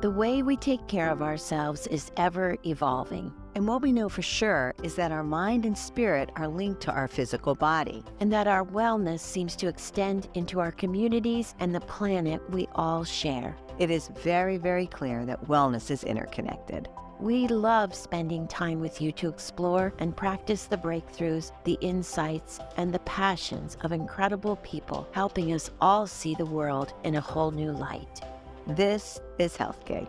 The way we take care of ourselves is ever evolving, And what we know for sure is that our mind and spirit are linked to our physical body. and that our wellness seems to extend into our communities and the planet we all share. It is very, very clear that wellness is interconnected. We love spending time with you to explore and practice the breakthroughs, the insights, and the passions of incredible people helping us all see the world in a whole new light. This is Health Gig.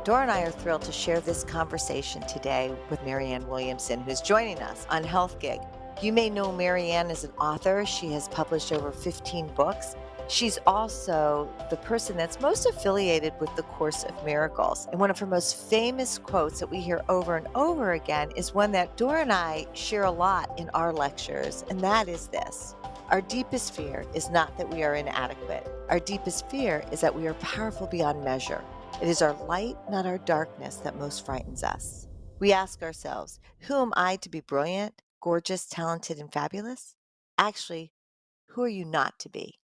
Dora and I are thrilled to share this conversation today with Marianne Williamson, who's joining us on Health Gig. You may know Marianne as an author. She has published over 15 books. She's also the person that's most affiliated with the Course of Miracles. And one of her most famous quotes that we hear over and over again is one that Dora and I share a lot in our lectures, and that is this: our deepest fear is not that we are inadequate. Our deepest fear is that we are powerful beyond measure. It is our light, not our darkness, that most frightens us. We ask ourselves, who am I to be brilliant, gorgeous, talented, and fabulous? Actually, who are you not to be?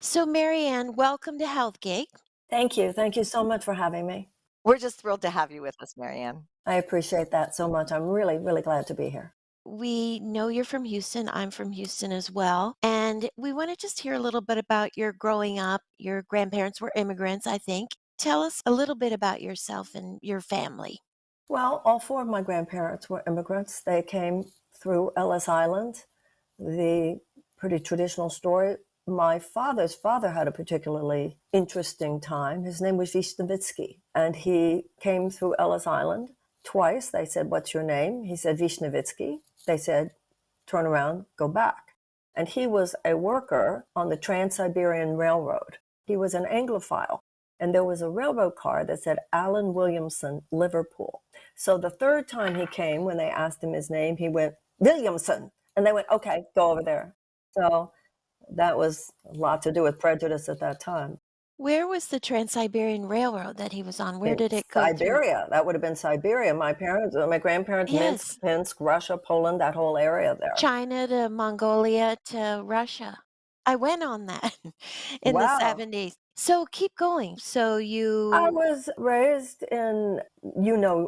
So, Marianne, welcome to Health Gig. Thank you. Thank you so much for having me. We're just thrilled to have you with us, Marianne. I appreciate that so much. I'm really, really glad to be here. We know you're from Houston. I'm from Houston as well. And we want to just hear a little bit about your growing up. Your grandparents were immigrants, I think. Tell us a little bit about yourself and your family. Well, all four of my grandparents were immigrants. They came through Ellis Island. The pretty traditional story. My father's father had a particularly interesting time. His name was Vishnevitsky, and he came through Ellis Island twice. They said, "What's your name?" He said, "Vishnevitsky." They said, "Turn around, go back." And he was a worker on the Trans-Siberian Railroad. He was an Anglophile, and there was a railroad car that said Marianne Williamson, Liverpool. So the third time he came, when they asked him his name, he went, "Williamson." And they went, "Okay, go over there." So that was a lot to do with prejudice at that time. Where was the Trans-Siberian Railroad that he was on? Where In did it go through? Siberia, that would have been Siberia. My grandparents, Yes, Minsk, Russia, Poland, that whole area there. China to Mongolia to Russia. I went on that in the Wow. 70s. So keep going. So I you, was raised in,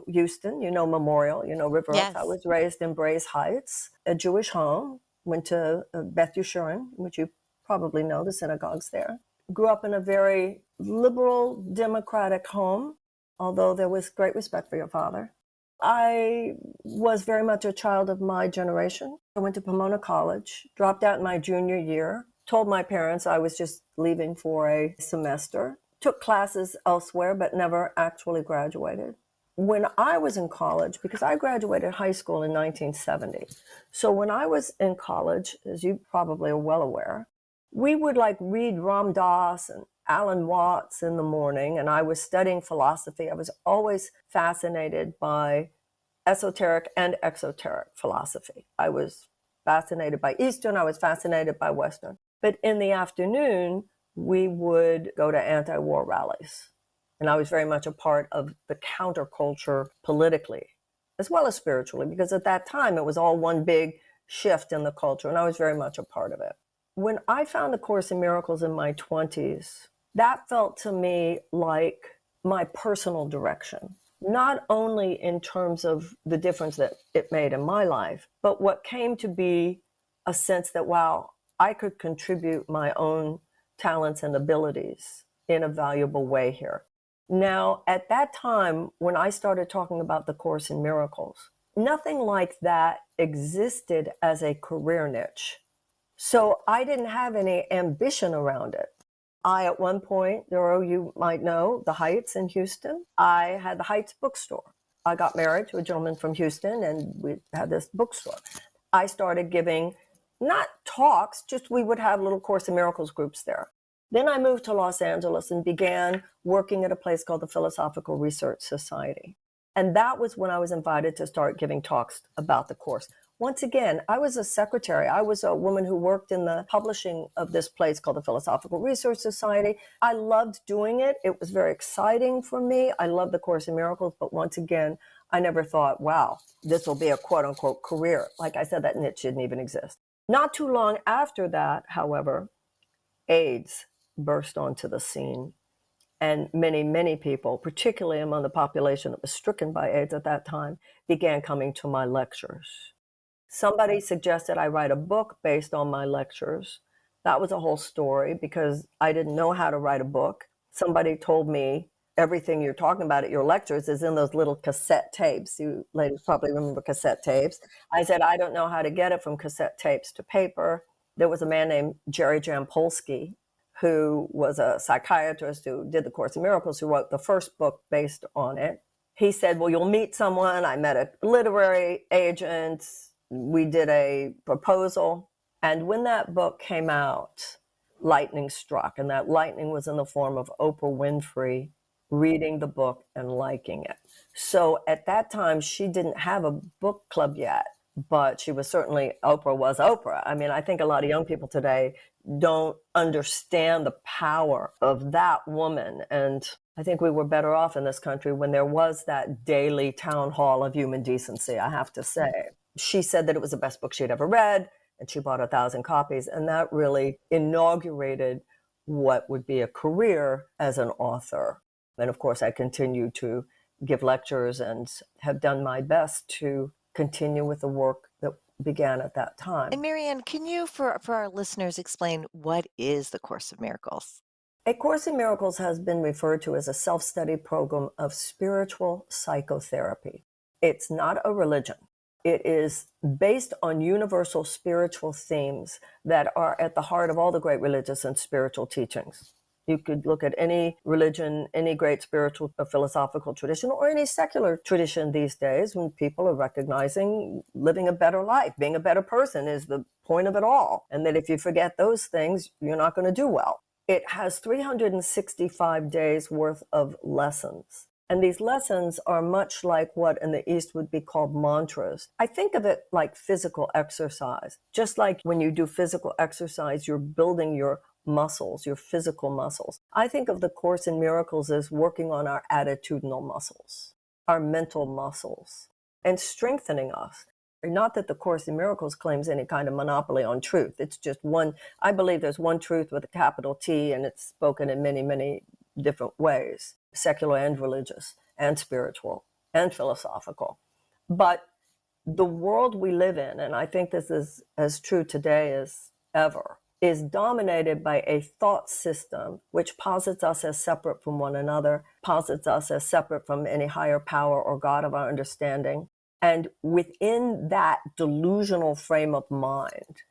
Houston, Memorial, River Oaks. I yes, was raised in Braes Heights, a Jewish home. Went to Beth Yeshurun, which you probably know, the synagogues there. Grew up in a very liberal, democratic home, although there was great respect for your father. I was very much a child of my generation. I went to Pomona College, dropped out in my junior year, told my parents I was just leaving for a semester, took classes elsewhere, but never actually graduated. When I was in college, because I graduated high school in 1970, so when I was in college, as you probably are well aware, we would read Ram Dass and Alan Watts in the morning, and I was studying philosophy. I was always fascinated by esoteric and exoteric philosophy. I was fascinated by Eastern, I was fascinated by Western. But in the afternoon, we would go to anti-war rallies. And I was very much a part of the counterculture politically, as well as spiritually, because at that time it was all one big shift in the culture, and I was very much a part of it. When I found the Course in Miracles in my 20s, that felt to me like my personal direction, not only in terms of the difference that it made in my life, but what came to be a sense that, wow, I could contribute my own talents and abilities in a valuable way here. Now, at that time, when I started talking about the Course in Miracles, nothing like that existed as a career niche. So I didn't have any ambition around it. At one point, Doro, you might know, the Heights in Houston, I had the Heights bookstore. I got married to a gentleman from Houston, and we had this bookstore. I started giving, not talks, just we would have little Course in Miracles groups there. Then I moved to Los Angeles and began working at a place called the Philosophical Research Society. And that was when I was invited to start giving talks about the Course. Once again, I was a secretary. I was a woman who worked in the publishing of this place called the Philosophical Research Society. I loved doing it. It was very exciting for me. I loved the Course in Miracles. But once again, I never thought, wow, this will be a quote unquote career. Like I said, that niche didn't even exist. Not too long after that, however, AIDS burst onto the scene. And many, many people, particularly among the population that was stricken by AIDS at that time, began coming to my lectures. Somebody suggested I write a book based on my lectures. That was a whole story because I didn't know how to write a book. Somebody told me everything you're talking about at your lectures is in those little cassette tapes. You ladies probably remember cassette tapes. I said, I don't know how to get it from cassette tapes to paper. There was a man named Jerry Jampolsky, who was a psychiatrist who did the Course in Miracles, who wrote the first book based on it. He said, well, you'll meet someone. I met a literary agent. We did a proposal. And when that book came out, lightning struck. And that lightning was in the form of Oprah Winfrey reading the book and liking it. So at that time, she didn't have a book club yet, but she was certainly, Oprah was Oprah. I mean, I think a lot of young people today don't understand the power of that woman. And I think we were better off in this country when there was that daily town hall of human decency, I have to say. She said that it was the best book she'd ever read, and she bought 1,000 copies. And that really inaugurated what would be a career as an author. And of course, I continue to give lectures and have done my best to continue with the work that began at that time. And Marianne, can you, for our listeners, explain what is the Course of Miracles? A Course in Miracles has been referred to as a self-study program of spiritual psychotherapy. It's not a religion. It is based on universal spiritual themes that are at the heart of all the great religious and spiritual teachings. You could look at any religion, any great spiritual or philosophical tradition, or any secular tradition these days when people are recognizing living a better life, being a better person is the point of it all. And that if you forget those things, you're not going to do well. It has 365 days worth of lessons. And these lessons are much like what in the East would be called mantras. I think of it like physical exercise. Just like when you do physical exercise, you're building your muscles, your physical muscles. I think of the Course in Miracles as working on our attitudinal muscles, our mental muscles, and strengthening us. Not that the Course in Miracles claims any kind of monopoly on truth. It's just one, I believe there's one truth with a capital T, and it's spoken in many, many different ways, secular and religious and spiritual and philosophical. But the world we live in, and I think this is as true today as ever, is dominated by a thought system which posits us as separate from one another, posits us as separate from any higher power or God of our understanding. And within that delusional frame of mind,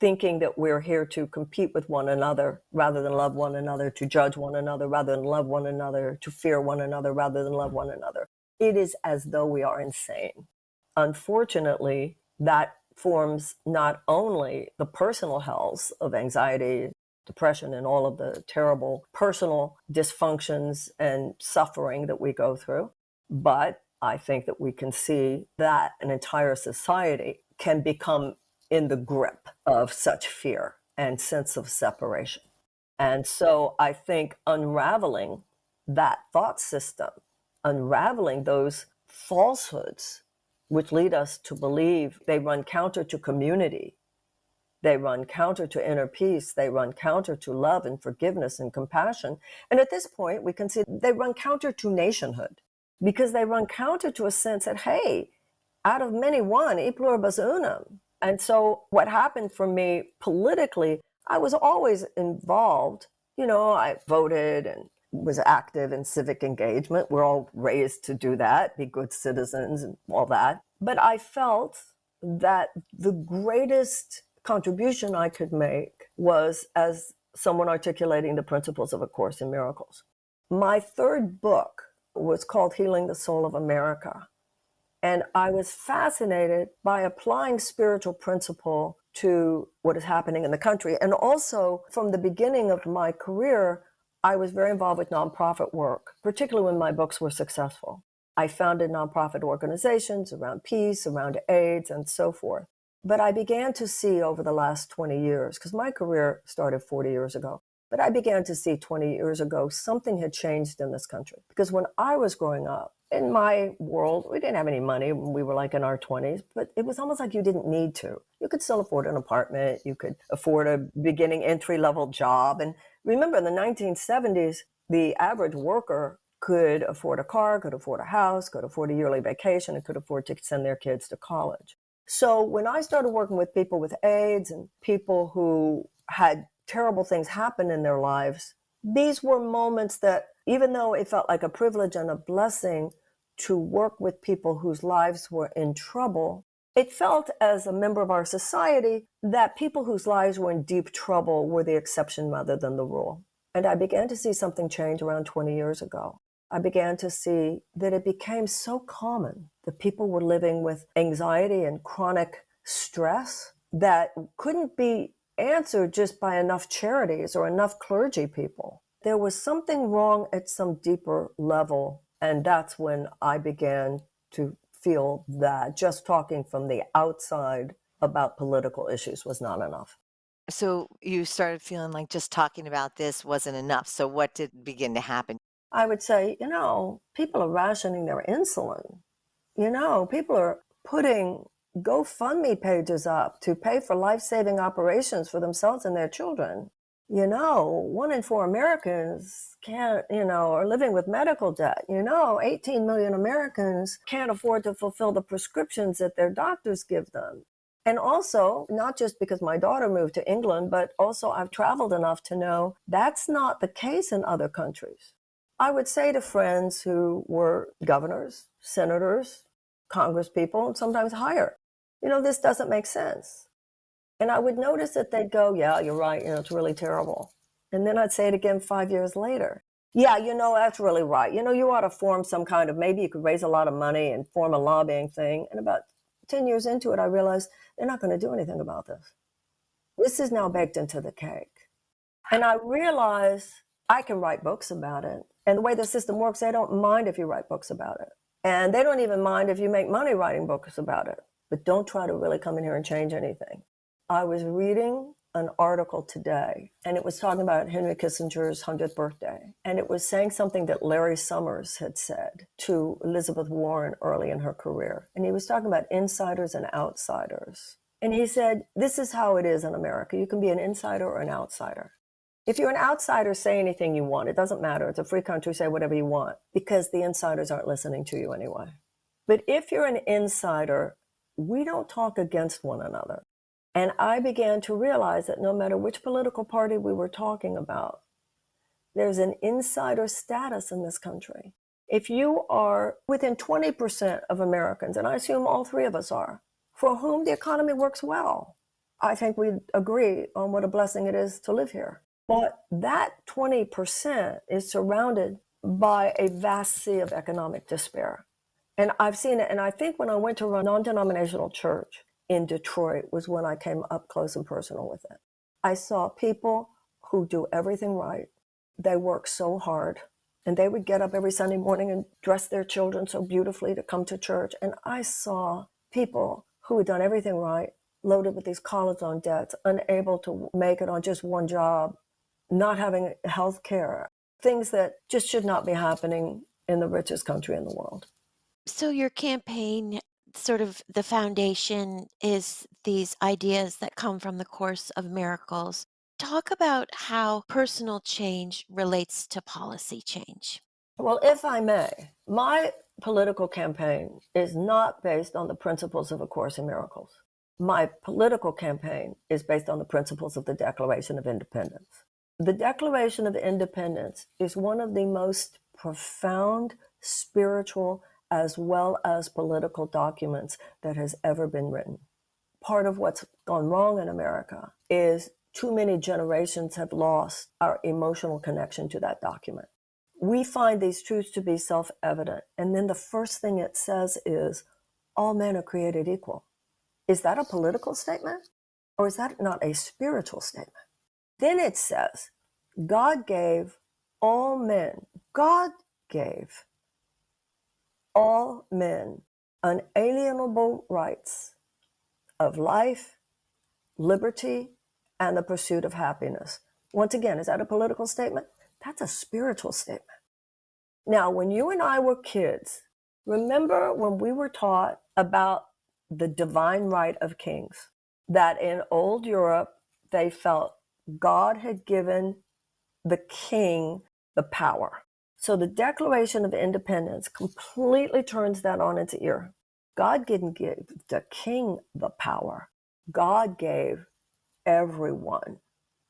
thinking that we're here to compete with one another rather than love one another, to judge one another rather than love one another, to fear one another rather than love one another, it is as though we are insane. Unfortunately, that forms not only the personal health of anxiety, depression, and all of the terrible personal dysfunctions and suffering that we go through, but I think that we can see that an entire society can become in the grip of such fear and sense of separation. And so I think unraveling that thought system, unraveling those falsehoods which lead us to believe they run counter to community, they run counter to inner peace, they run counter to love and forgiveness and compassion. And at this point, we can see they run counter to nationhood, because they run counter to a sense that, hey, out of many one, e pluribus unum. And so what happened for me politically, I was always involved. You know, I voted and was active in civic engagement. We're all raised to do that, be good citizens and all that. But I felt that the greatest contribution I could make was as someone articulating the principles of A Course in Miracles. My third book was called Healing the Soul of America. And I was fascinated by applying spiritual principle to what is happening in the country. And also, from the beginning of my career, I was very involved with nonprofit work, particularly when my books were successful. I founded nonprofit organizations around peace, around AIDS, and so forth. But I began to see over the last 20 years, because my career started 40 years ago, but I began to see 20 years ago something had changed in this country. Because when I was growing up, in my world, we didn't have any money when we were like in our 20s, but it was almost like you didn't need to. You could still afford an apartment. You could afford a beginning entry-level job. And remember, in the 1970s, the average worker could afford a car, could afford a house, could afford a yearly vacation, and could afford to send their kids to college. So when I started working with people with AIDS and people who had terrible things happen in their lives, these were moments that, even though it felt like a privilege and a blessing to work with people whose lives were in trouble, it felt as a member of our society that people whose lives were in deep trouble were the exception rather than the rule. And I began to see something change around 20 years ago. I began to see that it became so common that people were living with anxiety and chronic stress that couldn't be answered just by enough charities or enough clergy people. There was something wrong at some deeper level, and that's when I began to feel that just talking from the outside about political issues was not enough. So you started feeling like just talking about this wasn't enough. So what did begin to happen? I would say, people are rationing their insulin. People are putting GoFundMe pages up to pay for life-saving operations for themselves and their children. 1 in 4 Americans can't, are living with medical debt. 18 million Americans can't afford to fulfill the prescriptions that their doctors give them. And also, not just because my daughter moved to England, but also I've traveled enough to know that's not the case in other countries. I would say to friends who were governors, senators, congresspeople, and sometimes higher, this doesn't make sense. And I would notice that they'd go, yeah, you're right, it's really terrible. And then I'd say it again 5 years later. Yeah, that's really right. You ought to form some kind of, maybe you could raise a lot of money and form a lobbying thing. And about 10 years into it, I realized they're not going to do anything about this. This is now baked into the cake. And I realized I can write books about it. And the way the system works, they don't mind if you write books about it. And they don't even mind if you make money writing books about it. But don't try to really come in here and change anything. I was reading an article today, and it was talking about Henry Kissinger's 100th birthday. And it was saying something that Larry Summers had said to Elizabeth Warren early in her career. And he was talking about insiders and outsiders. And he said, this is how it is in America. You can be an insider or an outsider. If you're an outsider, say anything you want. It doesn't matter. It's a free country. Say whatever you want because the insiders aren't listening to you anyway. But if you're an insider, we don't talk against one another. And I began to realize that no matter which political party we were talking about, there's an insider status in this country. If you are within 20% of Americans, and I assume all three of us are, for whom the economy works well, I think we'd agree on what a blessing it is to live here. But that 20% is surrounded by a vast sea of economic despair. And I've seen it. And I think when I went to a non-denominational church in Detroit was when I came up close and personal with it. I saw people who do everything right. They work so hard. And they would get up every Sunday morning and dress their children so beautifully to come to church. And I saw people who had done everything right, loaded with these college loan debts, unable to make it on just one job, not having health care, things that just should not be happening in the richest country in the world. So your campaign, sort of the foundation is these ideas that come from the Course of Miracles. Talk about how personal change relates to policy change. Well, if I may, my political campaign is not based on the principles of A Course in Miracles. My political campaign is based on the principles of the Declaration of Independence. The Declaration of Independence is one of the most profound spiritual as well as political documents that has ever been written. Part of what's gone wrong in America is too many generations have lost our emotional connection to that document. We find these truths to be self-evident, and then the first thing it says is, all men are created equal. Is that a political statement? Or is that not a spiritual statement? Then it says, God gave all men, God gave all men unalienable rights of life, liberty, and the pursuit of happiness. Once again, is that a political statement? That's a spiritual statement. Now, when you and I were kids, Remember when we were taught about the divine right of kings, that in old Europe, they felt God had given the king the power. So the Declaration of Independence completely turns that on its ear. God didn't give the king the power. God gave everyone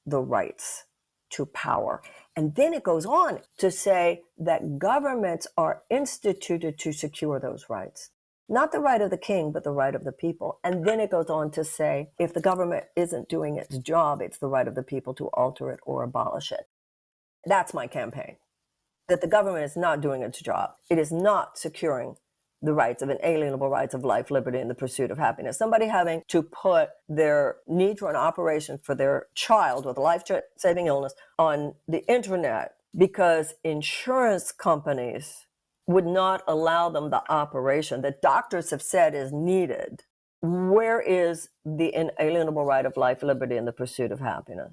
the rights to power. And then it goes on to say that governments are instituted to secure those rights. Not the right of the king, but the right of the people. And then it goes on to say if the government isn't doing its job, it's the right of the people to alter it or abolish it. That's my campaign. That the government is not doing its job. It is not securing the rights of inalienable rights of life, liberty, and the pursuit of happiness. Somebody having to put their need for an operation for their child with a life-saving illness on the internet because insurance companies would not allow them the operation that doctors have said is needed. Where is the inalienable right of life, liberty, and the pursuit of happiness?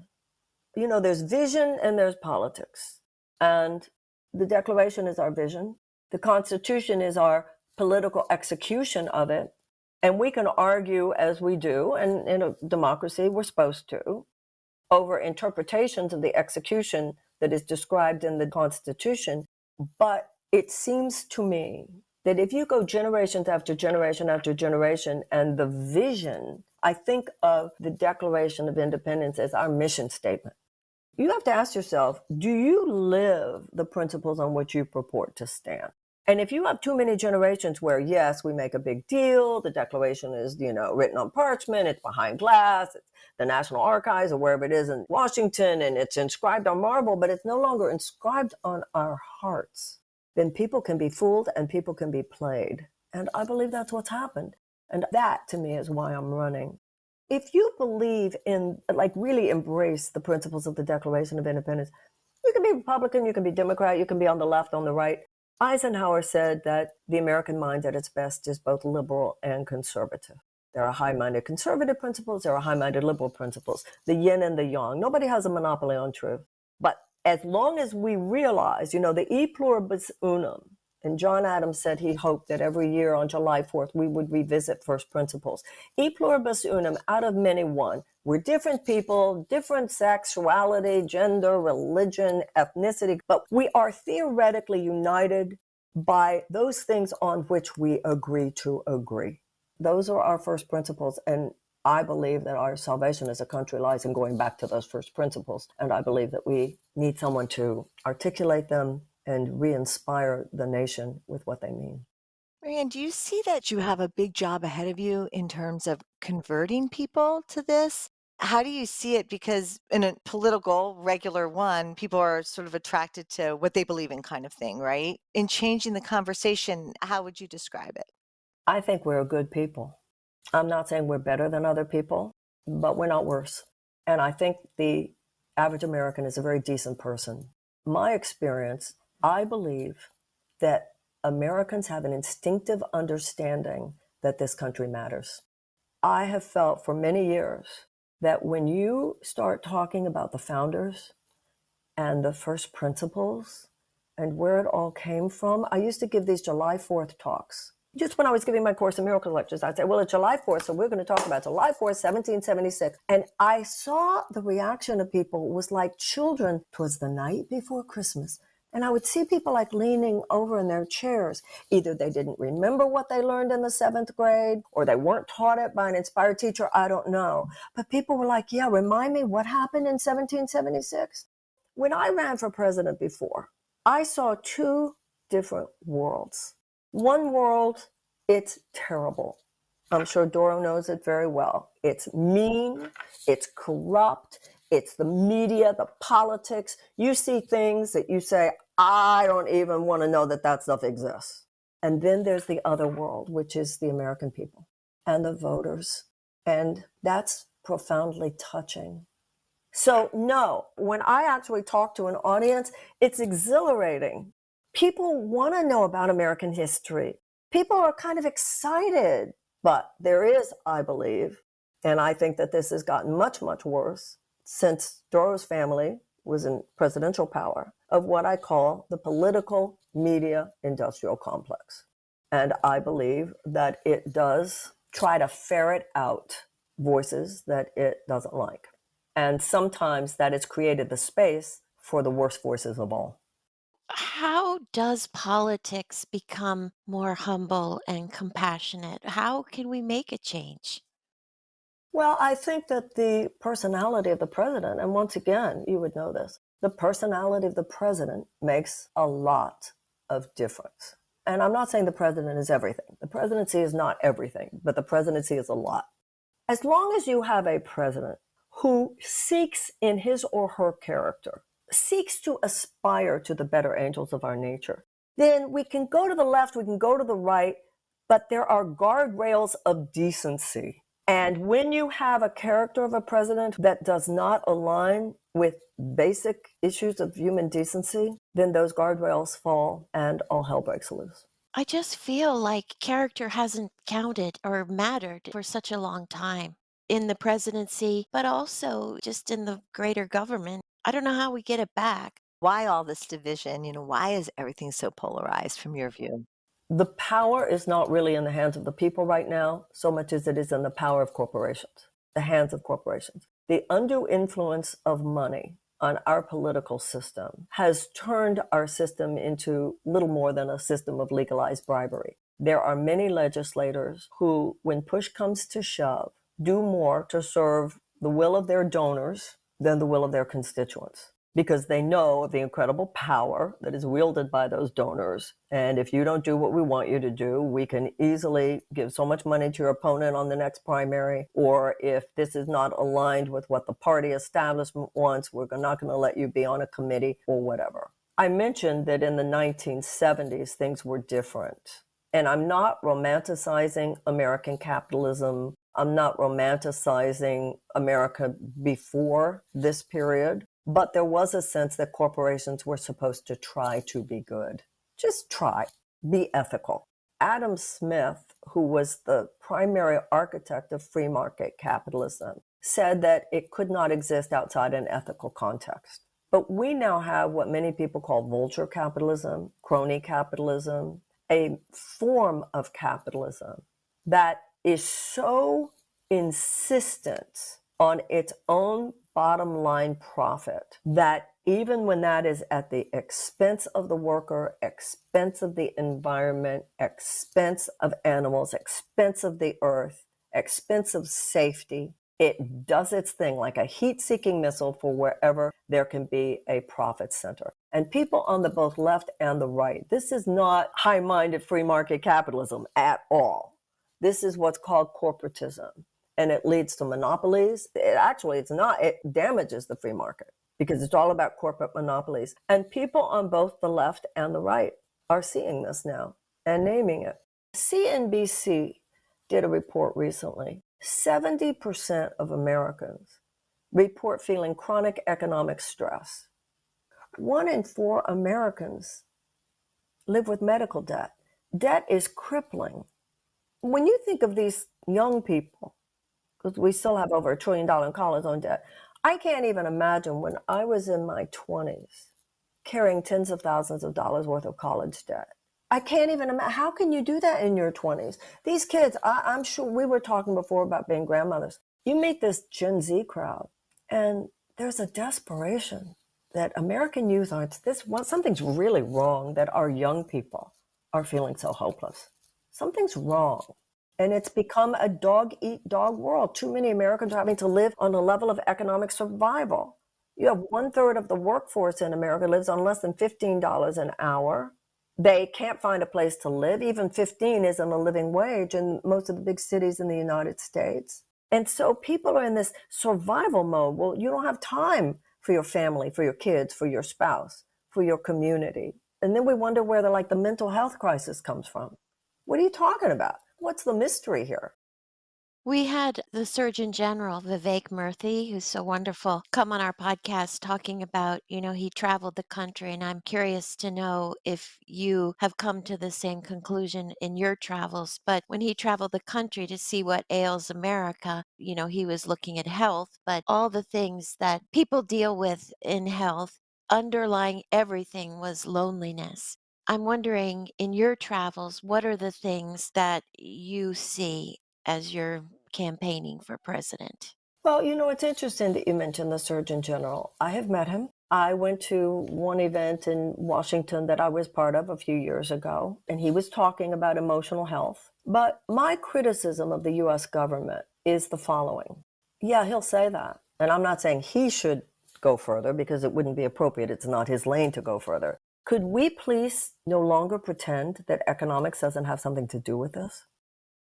You know, there's vision and there's politics. And the Declaration is our vision. The Constitution is our political execution of it. And we can argue as we do, and in a democracy, we're supposed to, over interpretations of the execution that is described in the Constitution. But it seems to me that if you go generations after generation after generation, and the vision, I think of the Declaration of Independence as our mission statement. You have to ask yourself, do you live the principles on which you purport to stand? And if you have too many generations where, yes, we make a big deal, the Declaration is, written on parchment, it's behind glass, it's the National Archives or wherever it is in Washington, and it's inscribed on marble, but it's no longer inscribed on our hearts, then people can be fooled and people can be played. And I believe that's what's happened. And that, to me, is why I'm running. If you believe in, really embrace the principles of the Declaration of Independence, you can be Republican, you can be Democrat, you can be on the left, on the right. Eisenhower said that the American mind at its best is both liberal and conservative. There are high-minded conservative principles, there are high-minded liberal principles, the yin and the yang. Nobody has a monopoly on truth. But as long as we realize, the e pluribus unum, and John Adams said he hoped that every year on July 4th, we would revisit first principles. E pluribus unum, out of many one. We're different people, different sexuality, gender, religion, ethnicity, but we are theoretically united by those things on which we agree to agree. Those are our first principles. And I believe that our salvation as a country lies in going back to those first principles. And I believe that we need someone to articulate them and re-inspire the nation with what they mean. Marianne, do you see that you have a big job ahead of you in terms of converting people to this? How do you see it? Because in a political, regular one, people are sort of attracted to what they believe in kind of thing, right? In changing the conversation, how would you describe it? I think we're good people. I'm not saying we're better than other people, but we're not worse. And I think the average American is a very decent person. My experience, I believe that Americans have an instinctive understanding that this country matters. I have felt for many years that when you start talking about the founders and the first principles and where it all came from, I used to give these July 4th talks. Just when I was giving my Course in Miracles lectures, I'd say, well, it's July 4th, so we're going to talk about July 4th, 1776. And I saw the reaction of people was like children. 'Twas the night before Christmas. And I would see people leaning over in their chairs. Either they didn't remember what they learned in the 7th grade, or they weren't taught it by an inspired teacher. I don't know. But people were like, yeah, remind me what happened in 1776. When I ran for president before, I saw two different worlds. One world, it's terrible. I'm sure Doro knows it very well. It's mean, it's corrupt, it's the media, the politics. You see things that you say, I don't even want to know that stuff exists. And then there's the other world, which is the American people and the voters. And that's profoundly touching. So no, when I actually talk to an audience, it's exhilarating. People want to know about American history. People are kind of excited, but there is, I believe, and I think that this has gotten much, much worse since Doro's family was in presidential power, of what I call the political media industrial complex. And I believe that it does try to ferret out voices that it doesn't like. And sometimes that has created the space for the worst voices of all. How does politics become more humble and compassionate? How can we make a change? Well, I think that the personality of the president, and once again, you would know this, the personality of the president makes a lot of difference. And I'm not saying the president is everything. The presidency is not everything, but the presidency is a lot. As long as you have a president who seeks in his or her character, seeks to aspire to the better angels of our nature, then we can go to the left, we can go to the right, but there are guardrails of decency. And when you have a character of a president that does not align with basic issues of human decency, then those guardrails fall and all hell breaks loose. I just feel like character hasn't counted or mattered for such a long time in the presidency, but also just in the greater government. I don't know how we get it back. Why all this division? Why is everything so polarized from your view? The power is not really in the hands of the people right now, so much as it is in the power of corporations, the hands of corporations. The undue influence of money on our political system has turned our system into little more than a system of legalized bribery. There are many legislators who, when push comes to shove, do more to serve the will of their donors than the will of their constituents, because they know of the incredible power that is wielded by those donors. And if you don't do what we want you to do, we can easily give so much money to your opponent on the next primary. Or if this is not aligned with what the party establishment wants, we're not going to let you be on a committee or whatever. I mentioned that in the 1970s, things were different. And I'm not romanticizing American capitalism. I'm not romanticizing America before this period. But there was a sense that corporations were supposed to try to be good. Just try, be ethical. Adam Smith, who was the primary architect of free market capitalism, said that it could not exist outside an ethical context. But we now have what many people call vulture capitalism, crony capitalism, a form of capitalism that is so insistent on its own bottom line profit that even when that is at the expense of the worker, expense of the environment, expense of animals, expense of the earth, expense of safety, it does its thing like a heat-seeking missile for wherever there can be a profit center. And people on the both left and the right, this is not high-minded free market capitalism at all. This is what's called corporatism. And it leads to monopolies. It's not, it damages the free market because it's all about corporate monopolies. And people on both the left and the right are seeing this now and naming it. CNBC did a report recently. 70% of Americans report feeling chronic economic stress. 1 in 4 Americans live with medical debt. Debt is crippling. When you think of these young people, because we still have over $1 trillion in college loan debt. I can't even imagine when I was in my 20s carrying tens of thousands of dollars worth of college debt. I can't even imagine. How can you do that in your 20s? These kids, I'm sure we were talking before about being grandmothers. You meet this Gen Z crowd, and there's a desperation that American youth aren't something's really wrong that our young people are feeling so hopeless. Something's wrong. And it's become a dog-eat-dog world. Too many Americans are having to live on a level of economic survival. You have 1/3 of the workforce in America lives on less than $15 an hour. They can't find a place to live. Even 15 isn't a living wage in most of the big cities in the United States. And so people are in this survival mode. Well, you don't have time for your family, for your kids, for your spouse, for your community. And then we wonder where the mental health crisis comes from. What are you talking about? What's the mystery here? We had the Surgeon General, Vivek Murthy, who's so wonderful, come on our podcast talking about, he traveled the country. And I'm curious to know if you have come to the same conclusion in your travels. But when he traveled the country to see what ails America, he was looking at health, but all the things that people deal with in health, underlying everything was loneliness. I'm wondering, in your travels, what are the things that you see as you're campaigning for president? Well, it's interesting that you mentioned the Surgeon General. I have met him. I went to one event in Washington that I was part of a few years ago, and he was talking about emotional health. But my criticism of the US government is the following. Yeah, he'll say that. And I'm not saying he should go further because it wouldn't be appropriate. It's not his lane to go further. Could we please no longer pretend that economics doesn't have something to do with this?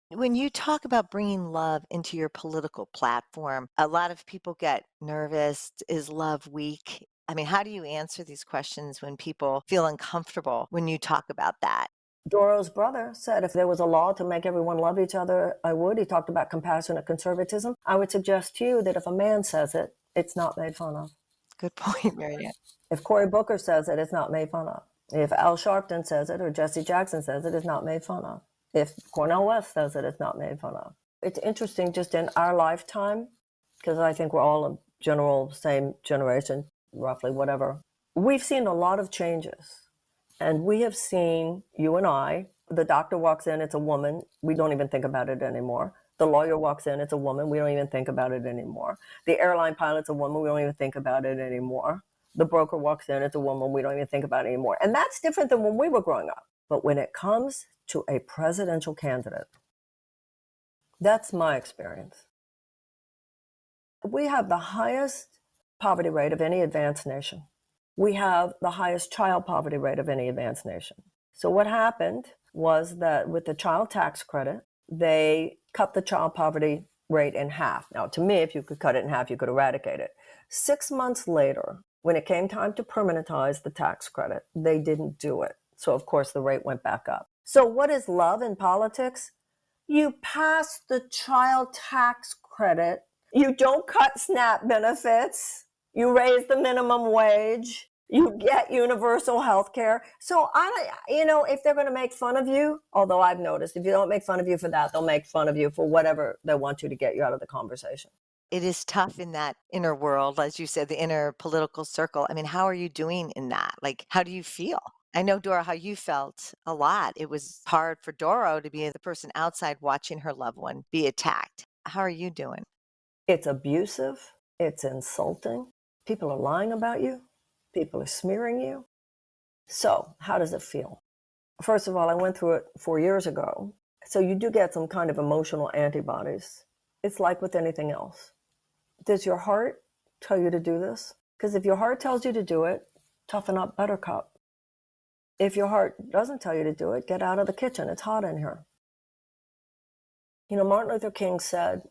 When you talk about bringing love into your political platform, a lot of people get nervous. Is love weak? I mean, how do you answer these questions when people feel uncomfortable when you talk about that? Doro's brother said if there was a law to make everyone love each other, I would. He talked about compassionate conservatism. I would suggest to you that if a man says it, it's not made fun of. Good point, Marianne. If Cory Booker says it, it's not made fun of. If Al Sharpton says it or Jesse Jackson says it, it's not made fun of. If Cornel West says it, it's not made fun of. It's interesting just in our lifetime, because I think we're all a general same generation, roughly, whatever. We've seen a lot of changes. And we have seen, you and I, the doctor walks in, it's a woman, we don't even think about it anymore. The lawyer walks in, it's a woman, we don't even think about it anymore. The airline pilot's a woman, we don't even think about it anymore. The broker walks in, it's a woman, we don't even think about it anymore. And that's different than when we were growing up. But when it comes to a presidential candidate, that's my experience. We have the highest poverty rate of any advanced nation. We have the highest child poverty rate of any advanced nation. So what happened was that with the child tax credit, they cut the child poverty rate in half. Now, to me, if you could cut it in half, you could eradicate it. 6 months later, when it came time to permanentize the tax credit, they didn't do it. So, of course, the rate went back up. So what is love in politics? You pass the child tax credit. You don't cut SNAP benefits. You raise the minimum wage. You get universal health care. So if they're going to make fun of you, although I've noticed if you don't make fun of you for that, they'll make fun of you for whatever they want to get you out of the conversation. It is tough in that inner world, as you said, the inner political circle. I mean, how are you doing in that? Like, how do you feel? I know, Dora, how you felt a lot. It was hard for Doro to be the person outside watching her loved one be attacked. How are you doing? It's abusive. It's insulting. People are lying about you. People are smearing you. So how does it feel? First of all, I went through it 4 years ago. So you do get some kind of emotional antibodies. It's like with anything else. Does your heart tell you to do this? Because if your heart tells you to do it, toughen up, buttercup. If your heart doesn't tell you to do it, get out of the kitchen. It's hot in here. Martin Luther King said,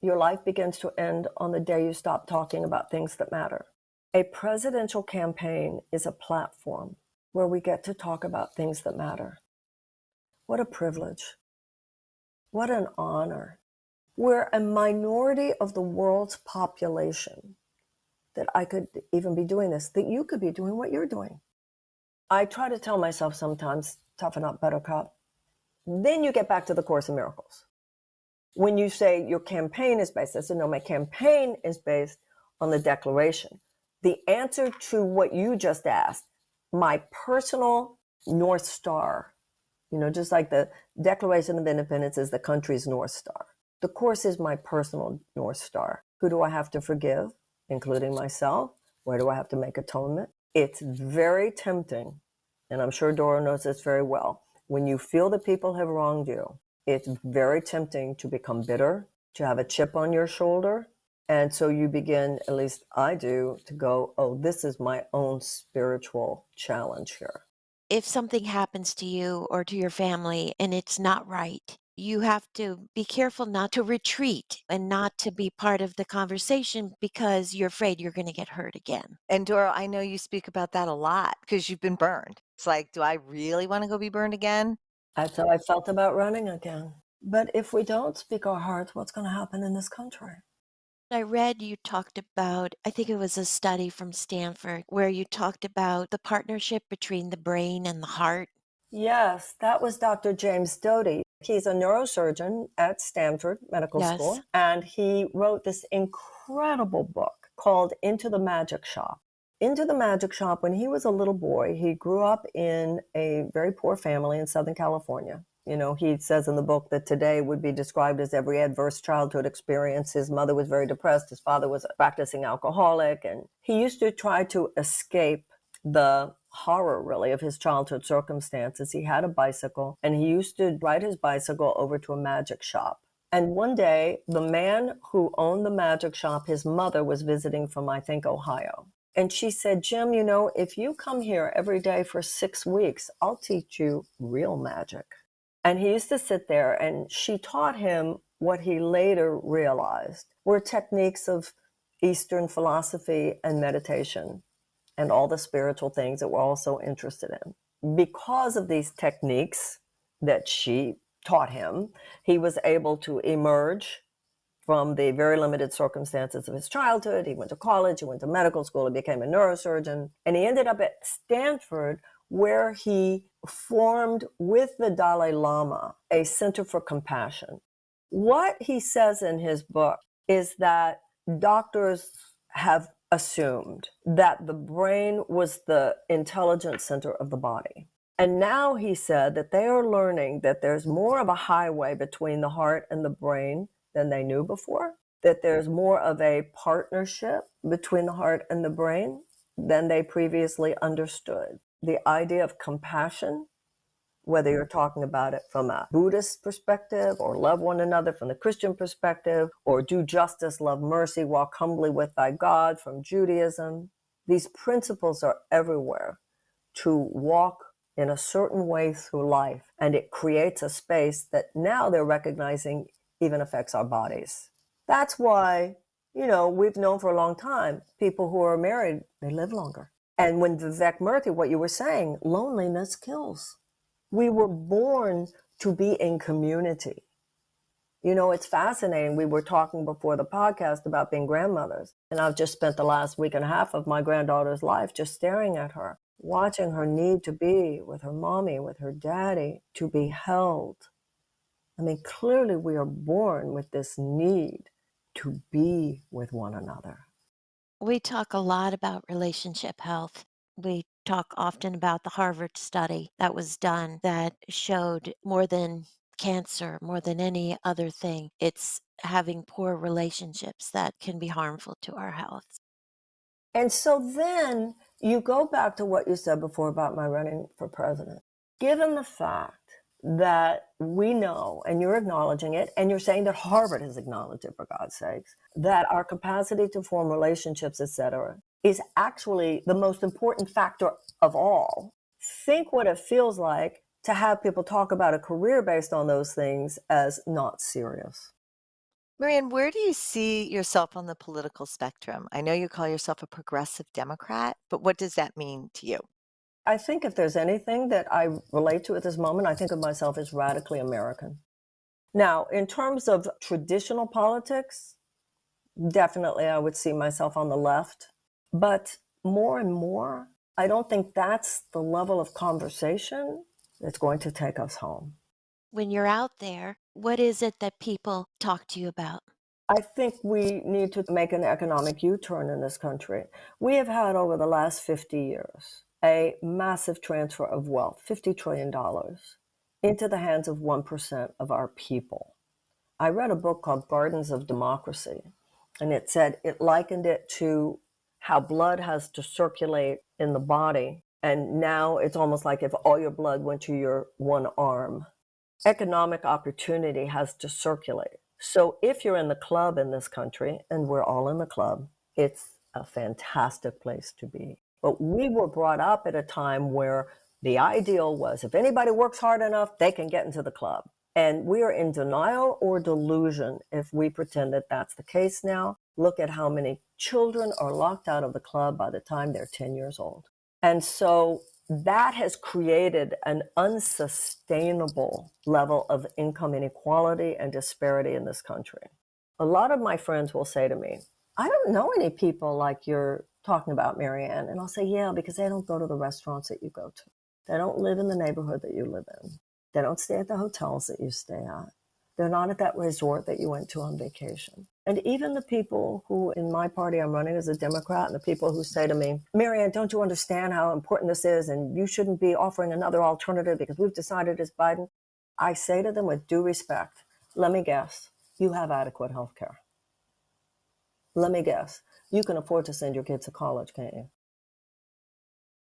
your life begins to end on the day you stop talking about things that matter. A presidential campaign is a platform where we get to talk about things that matter. What a privilege. What an honor. We're a minority of the world's population that I could even be doing this, that you could be doing what you're doing. I try to tell myself sometimes, toughen up, buttercup. Then you get back to the Course in Miracles. When you say your campaign is based, I said, no, my campaign is based on the Declaration. The answer to what you just asked, my personal North Star, just like the Declaration of Independence is the country's North Star. The Course is my personal North Star. Who do I have to forgive, including myself? Where do I have to make atonement? It's very tempting, and I'm sure Dora knows this very well. When you feel that people have wronged you, it's very tempting to become bitter, to have a chip on your shoulder. And so you begin, at least I do, to go, oh, this is my own spiritual challenge here. If something happens to you or to your family and it's not right, you have to be careful not to retreat and not to be part of the conversation because you're afraid you're going to get hurt again. And Dora, I know you speak about that a lot because you've been burned. It's like, do I really want to go be burned again? That's how I felt about running again. But if we don't speak our hearts, what's going to happen in this country? I read you talked about, I think it was a study from Stanford, where you talked about the partnership between the brain and the heart. Yes, that was Dr. James Doty. He's a neurosurgeon at Stanford Medical Yes. School, and he wrote this incredible book called Into the Magic Shop. into the magic shop when he was a little boy. He grew up in a very poor family in Southern California. You know, he says in the book that today would be described as every adverse childhood experience. His mother was very depressed. His father was a practicing alcoholic. And he used to try to escape the horror, really, of his childhood circumstances. He had a bicycle, and he used to ride his bicycle over to a magic shop. And one day, the man who owned the magic shop, his mother was visiting from, I think, Ohio. And she said, Jim, you know, if you come here every day for 6 weeks, I'll teach you real magic. And he used to sit there, and she taught him what he later realized were techniques of Eastern philosophy and meditation and all the spiritual things that we're also interested in. Because of these techniques that she taught him, he was able to emerge from the very limited circumstances of his childhood. He went to college, he went to medical school, he became a neurosurgeon, and he ended up at Stanford, where he formed with the Dalai Lama a Center for Compassion. What he says in his book is that doctors have assumed that the brain was the intelligence center of the body. And now he said that they are learning that there's more of a highway between the heart and the brain than they knew before, that there's more of a partnership between the heart and the brain than they previously understood. The idea of compassion, whether you're talking about it from a Buddhist perspective or love one another from the Christian perspective, or do justice, love mercy, walk humbly with thy God from Judaism, these principles are everywhere to walk in a certain way through life. And it creates a space that now they're recognizing even affects our bodies. That's why, you know, we've known for a long time, people who are married, they live longer. And when Vivek Murthy, what you were saying, loneliness kills. We were born to be in community. You know, it's fascinating. We were talking before the podcast about being grandmothers, and I've just spent the last week and a half of my granddaughter's life just staring at her, watching her need to be with her mommy, with her daddy, to be held. I mean, clearly we are born with this need to be with one another. We talk a lot about relationship health. We talk often about the Harvard study that was done that showed more than cancer, more than any other thing, it's having poor relationships that can be harmful to our health. And so then you go back to what you said before about my running for president. Given the fact that we know, and you're acknowledging it, and you're saying that Harvard has acknowledged it, for God's sakes, that our capacity to form relationships, et cetera, is actually the most important factor of all. Think what it feels like to have people talk about a career based on those things as not serious. Marianne, where do you see yourself on the political spectrum? I know you call yourself a progressive Democrat, but what does that mean to you? I think if there's anything that I relate to at this moment, I think of myself as radically American. Now, in terms of traditional politics, definitely I would see myself on the left. But more and more, I don't think that's the level of conversation that's going to take us home. When you're out there, what is it that people talk to you about? I think we need to make an economic U-turn in this country. We have had over the last 50 years a massive transfer of wealth, $50 trillion, into the hands of 1% of our people. I read a book called Gardens of Democracy, and it likened it to how blood has to circulate in the body. And now it's almost like if all your blood went to your one arm. Economic opportunity has to circulate. So if you're in the club in this country, and we're all in the club, it's a fantastic place to be. But we were brought up at a time where the ideal was if anybody works hard enough, they can get into the club. And we are in denial or delusion if we pretend that that's the case now. Look at how many children are locked out of the club by the time they're 10 years old. And so that has created an unsustainable level of income inequality and disparity in this country. A lot of my friends will say to me, I don't know any people like you're talking about, Marianne. And I'll say, yeah, because they don't go to the restaurants that you go to. They don't live in the neighborhood that you live in. They don't stay at the hotels that you stay at. They're not at that resort that you went to on vacation. And even the people who, in my party, I'm running as a Democrat, and the people who say to me, Marianne, don't you understand how important this is? And you shouldn't be offering another alternative because we've decided it's Biden. I say to them with due respect, let me guess, you have adequate health care. Let me guess, you can afford to send your kids to college, can't you?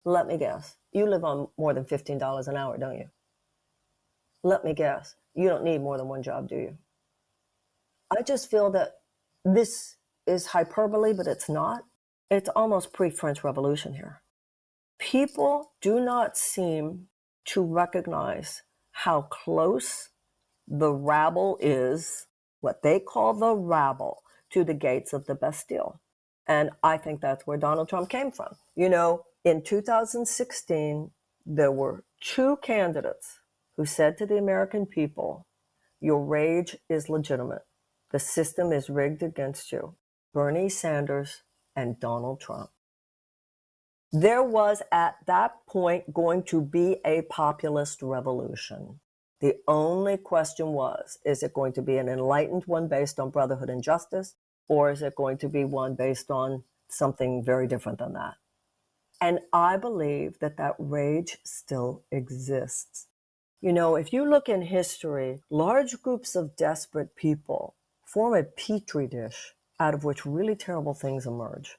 Let me guess, you live on more than $15 an hour, don't you? Let me guess, you don't need more than one job, do you? I just feel that this is hyperbole, but it's not. It's almost pre-French Revolution here. People do not seem to recognize how close the rabble is, what they call the rabble, to the gates of the Bastille. And I think that's where Donald Trump came from. You know, in 2016, there were two candidates who said to the American people, your rage is legitimate. The system is rigged against you. Bernie Sanders and Donald Trump. There was at that point going to be a populist revolution. The only question was, is it going to be an enlightened one based on brotherhood and justice, or is it going to be one based on something very different than that? And I believe that that rage still exists. You know, if you look in history, large groups of desperate people form a petri dish out of which really terrible things emerge.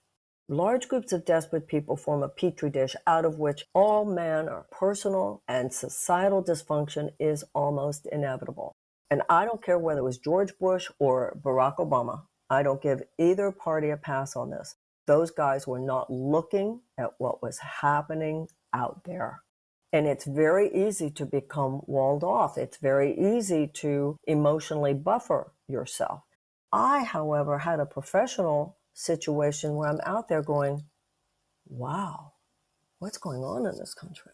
Large groups of desperate people form a petri dish out of which all manner of personal and societal dysfunction is almost inevitable. And I don't care whether it was George Bush or Barack Obama. I don't give either party a pass on this. Those guys were not looking at what was happening out there. And it's very easy to become walled off. It's very easy to emotionally buffer yourself. I, however, had a professional situation where I'm out there going, wow, what's going on in this country?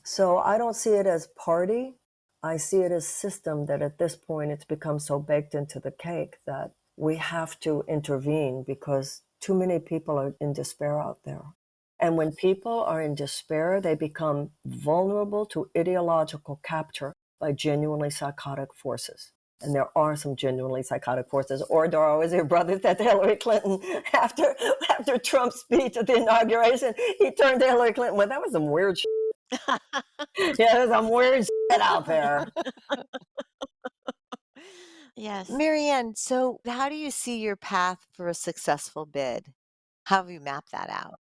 So I don't see it as party. I see it as system that at this point it's become so baked into the cake that we have to intervene because too many people are in despair out there. And when people are in despair, they become vulnerable to ideological capture by genuinely psychotic forces. And there are some genuinely psychotic forces. Or there are always your brothers that Hillary Clinton, after Trump's speech at the inauguration, he turned to Hillary Clinton, well, that was some weird shit. Yeah, there's some weird shit out there. Yes. Marianne, so how do you see your path for a successful bid? How have you mapped that out?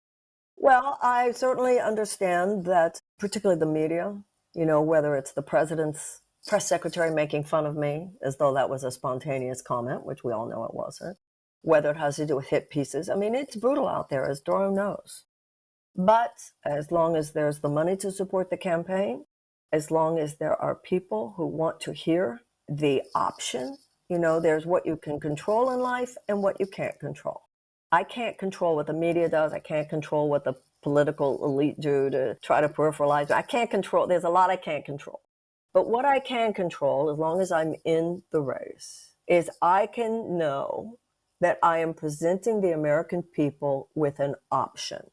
Well, I certainly understand that, particularly the media, you know, whether it's the president's press secretary making fun of me as though that was a spontaneous comment, which we all know it wasn't, whether it has to do with hit pieces. I mean, it's brutal out there, as Doro knows. But as long as there's the money to support the campaign, as long as there are people who want to hear the option, you know, there's what you can control in life and what you can't control. I can't control what the media does. I can't control what the political elite do to try to peripheralize. I can't control. There's a lot I can't control. But what I can control, as long as I'm in the race, is I can know that I am presenting the American people with an option.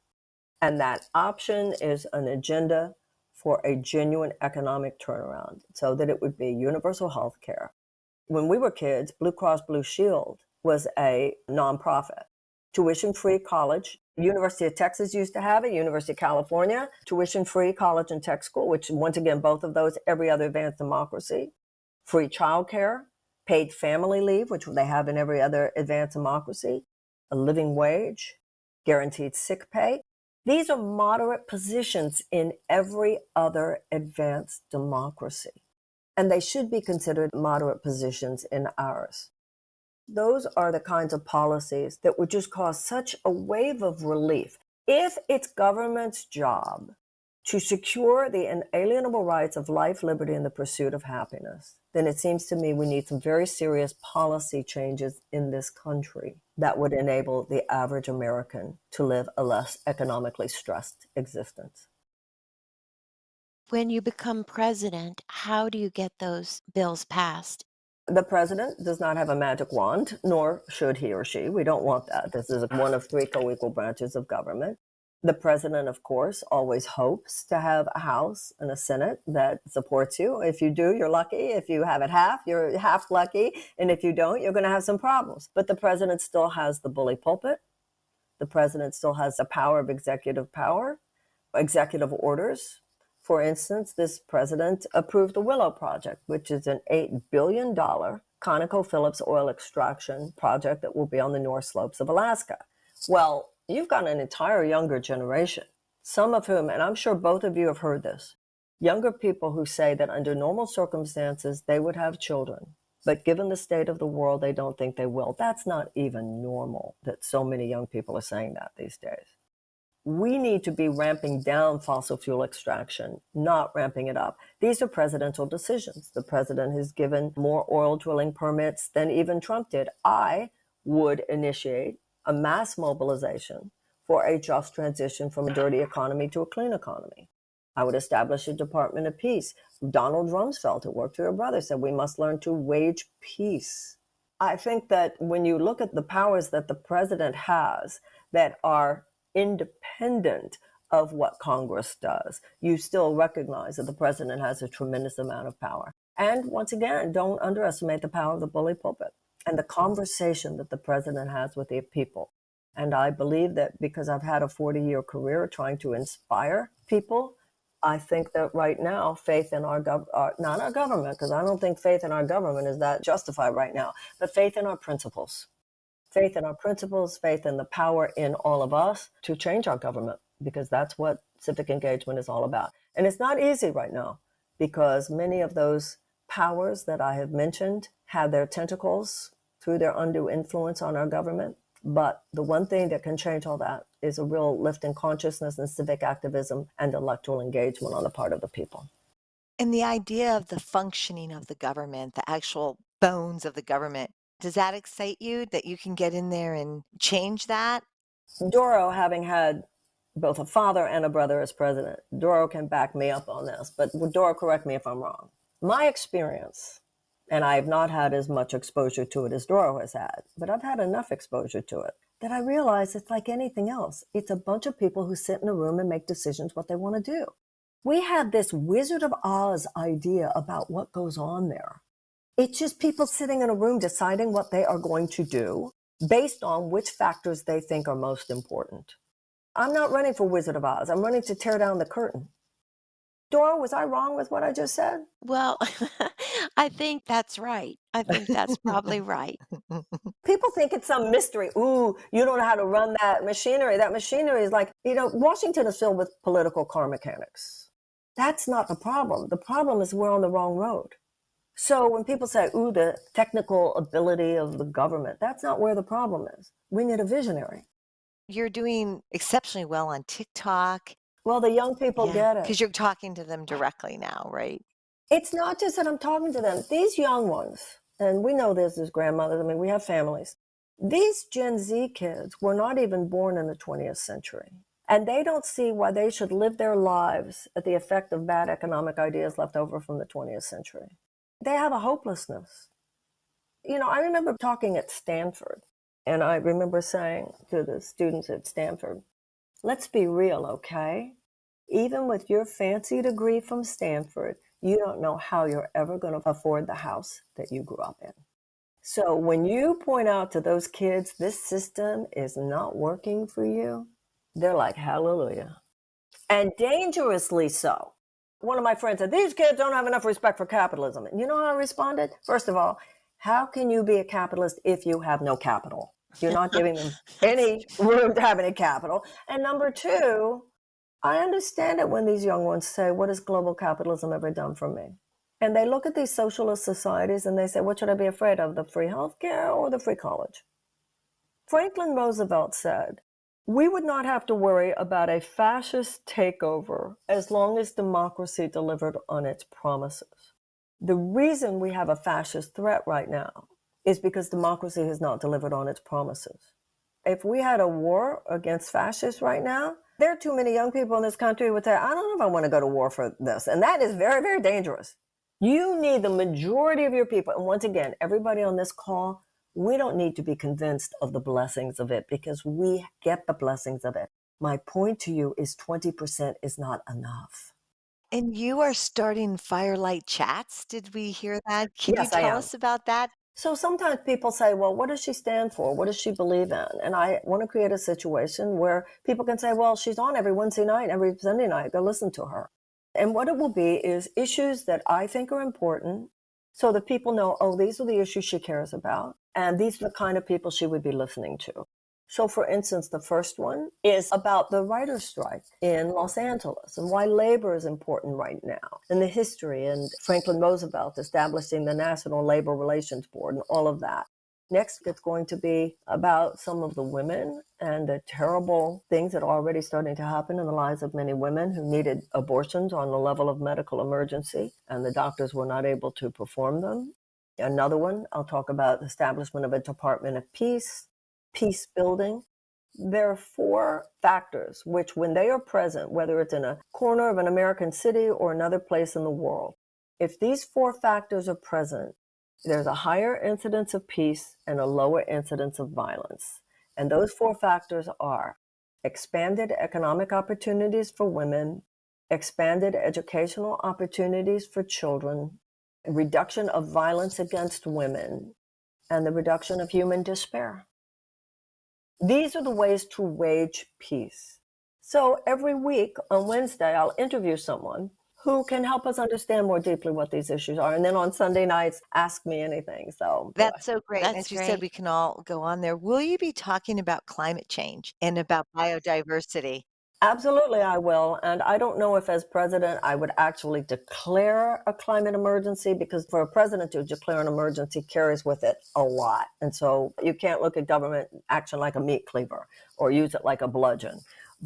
And that option is an agenda for a genuine economic turnaround so that it would be universal health care. When we were kids, Blue Cross Blue Shield was a nonprofit. Tuition-free college. University of Texas used to have it, University of California, tuition-free college and tech school, which once again, both of those, every other advanced democracy. Free childcare, paid family leave, which they have in every other advanced democracy, a living wage, guaranteed sick pay. These are moderate positions in every other advanced democracy, and they should be considered moderate positions in ours. Those are the kinds of policies that would just cause such a wave of relief. If it's government's job to secure the inalienable rights of life, liberty, and the pursuit of happiness, then it seems to me we need some very serious policy changes in this country that would enable the average American to live a less economically stressed existence. When you become president, how do you get those bills passed? The president does not have a magic wand, nor should he or she. We don't want that. This is one of three co-equal branches of government. The president, of course, always hopes to have a House and a Senate that supports you. If you do, you're lucky. If you have it half, you're half lucky. And if you don't, you're going to have some problems. But the president still has the bully pulpit. The president still has the power of executive power, executive orders. For instance, this president approved the Willow Project, which is an $8 billion ConocoPhillips oil extraction project that will be on the North Slopes of Alaska. Well, you've got an entire younger generation, some of whom, and I'm sure both of you have heard this, younger people who say that under normal circumstances, they would have children. But given the state of the world, they don't think they will. That's not even normal that so many young people are saying that these days. We need to be ramping down fossil fuel extraction, not ramping it up. These are presidential decisions. The president has given more oil drilling permits than even Trump did. I would initiate a mass mobilization for a just transition from a dirty economy to a clean economy. I would establish a Department of Peace. Donald Rumsfeld, who worked for your brother, said we must learn to wage peace. I think that when you look at the powers that the president has that are independent of what Congress does, you still recognize that the president has a tremendous amount of power. And once again, don't underestimate the power of the bully pulpit and the conversation that the president has with the people. And I believe that because I've had a 40-year career trying to inspire people, I think that right now, faith in not our government, because I don't think faith in our government is that justified right now, but faith in our principles. Faith in our principles, faith in the power in all of us to change our government, because that's what civic engagement is all about. And it's not easy right now, because many of those powers that I have mentioned have their tentacles through their undue influence on our government. But the one thing that can change all that is a real lift in consciousness and civic activism and electoral engagement on the part of the people. And the idea of the functioning of the government, the actual bones of the government, does that excite you that you can get in there and change that? Doro, having had both a father and a brother as president, Doro can back me up on this, but Doro, correct me if I'm wrong. My experience, and I have not had as much exposure to it as Doro has had, but I've had enough exposure to it that I realize it's like anything else. It's a bunch of people who sit in a room and make decisions what they want to do. We have this Wizard of Oz idea about what goes on there. It's just people sitting in a room deciding what they are going to do based on which factors they think are most important. I'm not running for Wizard of Oz. I'm running to tear down the curtain. Dora, was I wrong with what I just said? Well, I think that's right. I think that's probably right. People think it's some mystery. Ooh, you don't know how to run that machinery. That machinery is like, Washington is filled with political car mechanics. That's not the problem. The problem is we're on the wrong road. So when people say, ooh, the technical ability of the government, that's not where the problem is. We need a visionary. You're doing exceptionally well on TikTok. Well, the young people Yeah, get it. because you're talking to them directly now, right? It's not just that I'm talking to them. These young ones, and we know this as grandmothers, I mean, we have families. These Gen Z kids were not even born in the 20th century. And they don't see why they should live their lives at the effect of bad economic ideas left over from the 20th century. They have a hopelessness. I remember talking at Stanford, and I remember saying to the students at Stanford, let's be real, okay? Even with your fancy degree from Stanford, you don't know how you're ever going to afford the house that you grew up in. So when you point out to those kids, this system is not working for you, they're like, hallelujah. And dangerously so. One of my friends said, these kids don't have enough respect for capitalism. And you know how I responded? First of all, how can you be a capitalist if you have no capital? You're not giving them any room to have any capital. And number two, I understand it when these young ones say, what has global capitalism ever done for me? And they look at these socialist societies and they say, what should I be afraid of, the free healthcare or the free college? Franklin Roosevelt said, we would not have to worry about a fascist takeover as long as democracy delivered on its promises. The reason we have a fascist threat right now is because democracy has not delivered on its promises. If we had a war against fascists right now, there are too many young people in this country who would say, I don't know if I want to go to war for this. And that is very, very dangerous. You need the majority of your people. And once again, everybody on this call, we don't need to be convinced of the blessings of it because we get the blessings of it. My point to you is 20% is not enough. And you are starting Firelight Chats. Did we hear that? Can you Yes, I tell am. us about that? So sometimes people say, well, what does she stand for? What does she believe in? And I want to create a situation where people can say, well, she's on every Wednesday night, every Sunday night. Go listen to her. And what it will be is issues that I think are important so that people know, oh, these are the issues she cares about. And these are the kind of people she would be listening to. So, for instance, the first one is about the writer's strike in Los Angeles and why labor is important right now, and the history, and Franklin Roosevelt establishing the National Labor Relations Board and all of that. Next, it's going to be about some of the women and the terrible things that are already starting to happen in the lives of many women who needed abortions on the level of medical emergency, and the doctors were not able to perform them. Another one, I'll talk about the establishment of a Department of Peace, peace building. There are four factors which, when they are present, whether it's in a corner of an American city or another place in the world, if these four factors are present, there's a higher incidence of peace and a lower incidence of violence. And those four factors are expanded economic opportunities for women, expanded educational opportunities for children, reduction of violence against women, and the reduction of human despair. These are the ways to wage peace. So every week on Wednesday, I'll interview someone who can help us understand more deeply what these issues are. And then on Sunday nights, ask me anything. So, boy. That's so great. And That's as you said, great. we can all go on there. Will you be talking about climate change and about biodiversity? Absolutely, I will. And I don't know if, as president, I would actually declare a climate emergency, because for a president to declare an emergency carries with it a lot. And so you can't look at government action like a meat cleaver or use it like a bludgeon.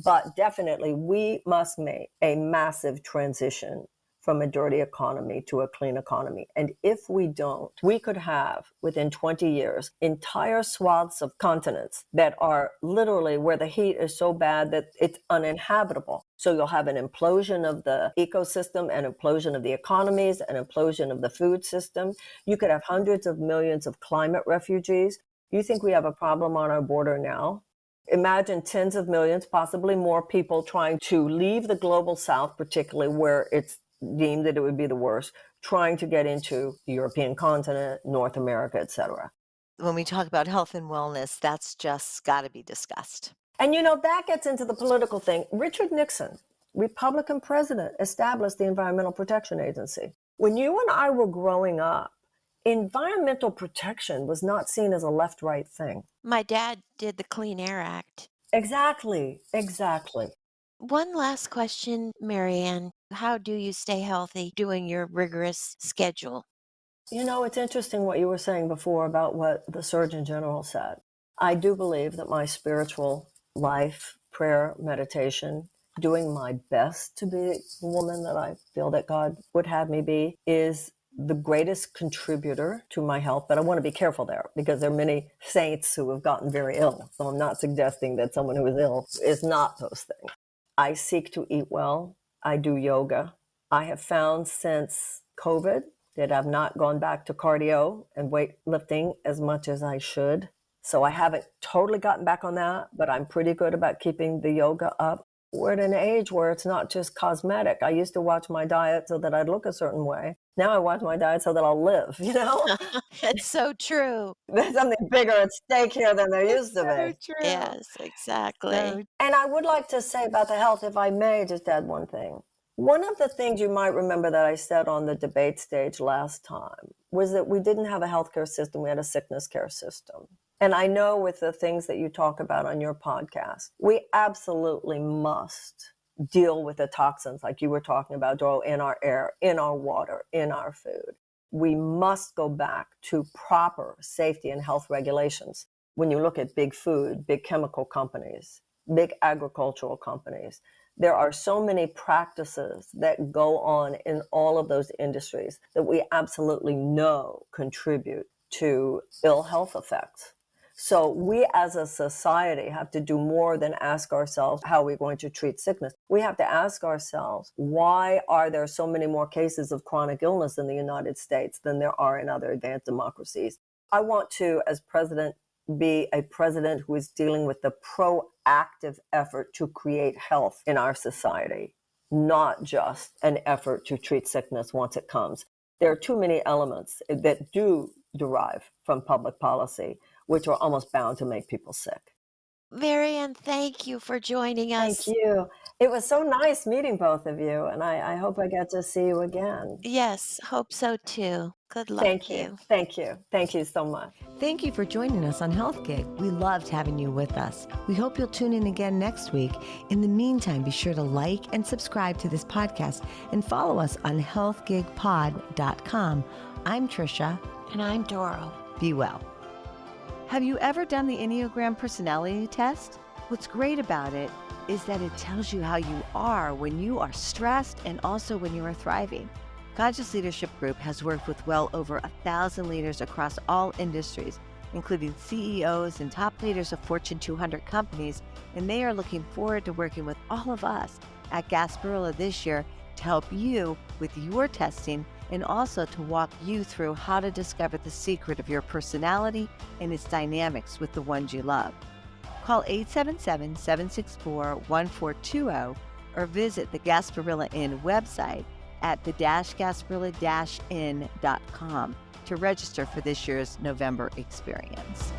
But definitely, we must make a massive transition from a dirty economy to a clean economy. And if we don't, we could have, within 20 years, entire swaths of continents that are literally where the heat is so bad that it's uninhabitable. So you'll have an implosion of the ecosystem, an implosion of the economies, an implosion of the food system. You could have hundreds of millions of climate refugees. You think we have a problem on our border now? Imagine tens of millions, possibly more people trying to leave the global south, particularly where it's deemed that it would be the worst, trying to get into the European continent, North America, etc. When we talk about health and wellness, that's just got to be discussed. And that gets into the political thing. Richard Nixon, Republican president, established the Environmental Protection Agency. When you and I were growing up, environmental protection was not seen as a left-right thing. My dad did the Clean Air Act. Exactly, exactly. One last question, Marianne. How do you stay healthy doing your rigorous schedule? It's interesting what you were saying before about what the Surgeon General said. I do believe that my spiritual life, prayer, meditation, doing my best to be the woman that I feel that God would have me be, is the greatest contributor to my health. But I want to be careful there, because there are many saints who have gotten very ill. So I'm not suggesting that someone who is ill is not those things. I seek to eat well. I do yoga. I have found since COVID that I've not gone back to cardio and weightlifting as much as I should. So I haven't totally gotten back on that, but I'm pretty good about keeping the yoga up. We're at an age where it's not just cosmetic. I used to watch my diet so that I'd look a certain way. Now I watch my diet so that I'll live, It's so true. There's something bigger at stake here than there It's used to so be. true. Yes, exactly. So And I would like to say about the health, if I may just add one thing. One of the things you might remember that I said on the debate stage last time was that we didn't have a healthcare system, we had a sickness care system. And I know with the things that you talk about on your podcast, we absolutely must deal with the toxins like you were talking about, Joel, in our air, in our water, in our food. We must go back to proper safety and health regulations. When you look at big food, big chemical companies, big agricultural companies, there are so many practices that go on in all of those industries that we absolutely know contribute to ill health effects. So we as a society have to do more than ask ourselves how we're going to treat sickness. We have to ask ourselves, why are there so many more cases of chronic illness in the United States than there are in other advanced democracies? I want to, as president, be a president who is dealing with the proactive effort to create health in our society, not just an effort to treat sickness once it comes. There are too many elements that do derive from public policy, which are almost bound to make people sick. Marianne, thank you for joining Thank us. you. It was so nice meeting both of you, and I hope I get to see you again. Yes, hope so too. Good luck Thank to you. you. Thank you. Thank you so much. Thank you for joining us on Health Gig. We loved having you with us. We hope you'll tune in again next week. In the meantime, be sure to like and subscribe to this podcast and follow us on healthgigpod.com. I'm Trisha. And I'm Doro. Be well. Have you ever done the Enneagram personality test? What's great about it is that it tells you how you are when you are stressed and also when you are thriving. Conscious Leadership Group has worked with well over 1,000 leaders across all industries, including CEOs and top leaders of Fortune 200 companies, and they are looking forward to working with all of us at Gasparilla this year to help you with your testing and also to walk you through how to discover the secret of your personality and its dynamics with the ones you love. Call 877-764-1420 or visit the Gasparilla Inn website at the-gasparilla-inn.com to register for this year's November experience.